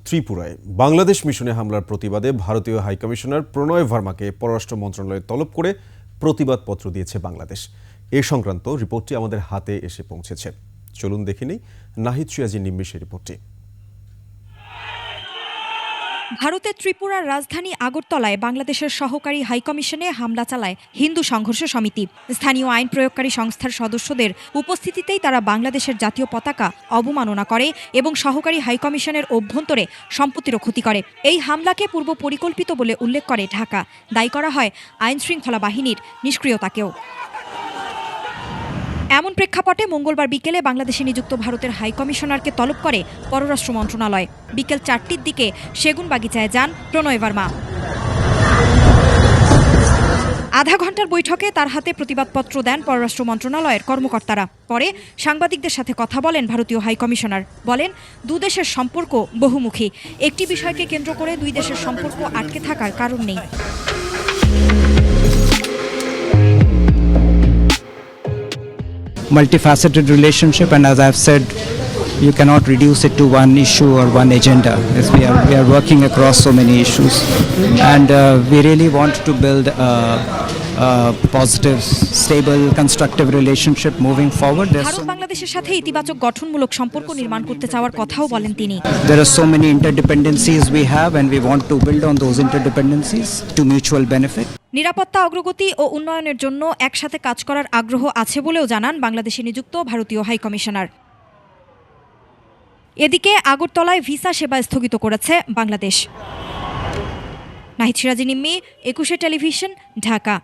ত্রিপুরায় বাংলাদেশ মিশনে হামলার প্রতিবাদে ভারতীয় হাইকমিশনার প্রণয় ভার্মাকে পররাষ্ট্র মন্ত্রণালয়ে তলব করে প্রতিবাদপত্র দিয়েছে বাংলাদেশ। এ সংক্রান্ত রিপোর্টটি আমাদের হাতে এসে পৌঁছেছে। চলুন দেখে নেই নাহিদ সিরাজি নিম্মিশের রিপোর্টটি। ভারতের ত্রিপুরার রাজধানী আগরতলায় বাংলাদেশের সহকারী হাইকমিশনে হামলা চালায় হিন্দু সংঘর্ষ সমিতি। স্থানীয় আইন প্রয়োগকারী সংস্থার সদস্যদের উপস্থিতিতেই তারা বাংলাদেশের জাতীয় পতাকা অবমাননা করে এবং সহকারী হাইকমিশনের অভ্যন্তরে সম্পত্তিরও ক্ষতি করে। এই হামলাকে পূর্ব পরিকল্পিত বলে উল্লেখ করে ঢাকা। দায়ী করা হয় আইন শৃঙ্খলা বাহিনীর নিষ্ক্রিয়তাকেও। এমন প্রেক্ষাপটে মঙ্গলবার বিকেলে বাংলাদেশে নিযুক্ত ভারতের হাইকমিশনারকে তলব করে পররাষ্ট্র মন্ত্রণালয়। বিকেল 4টির দিকে সেগুনবাগিচায় যান প্রণয় ভার্মা। আধা ঘন্টার বৈঠকে তার হাতে প্রতিবাদপত্র দেন পররাষ্ট্র মন্ত্রণালয়ের কর্মকর্তারা। পরে সাংবাদিকদের সাথে কথা বলেন ভারতীয় হাইকমিশনার। বলেন, দুদেশের সম্পর্ক বহুমুখী। একটি বিষয়কে কেন্দ্র করে দুই দেশের সম্পর্ক আটকে থাকার কারণ নেই। Multifaceted relationship, and as I've said, you cannot reduce it to one issue or one agenda, as we are working across so many issues, and we really want to build a positive, stable, constructive relationship moving forward. Bharat বাংলাদেশের সাথে ইতিবাচক গঠনমূলক সম্পর্ক নির্মাণ করতে চাওয়ার কথাও বলেন তিনি। There are so many interdependencies we have, and we want to build on those interdependencies to mutual benefit. নিরাপত্তা, অগ্রগতি ও উন্নয়নের জন্য একসাথে কাজ করার আগ্রহ আছে বলেও জানান বাংলাদেশে নিযুক্ত ভারতীয় হাইকমিশনার। এদিকে আগরতলায় ভিসা সেবা স্থগিত করেছে বাংলাদেশ। নাহিদ সিরাজি নিম্মি, 21 টেলিভিশন, ঢাকা।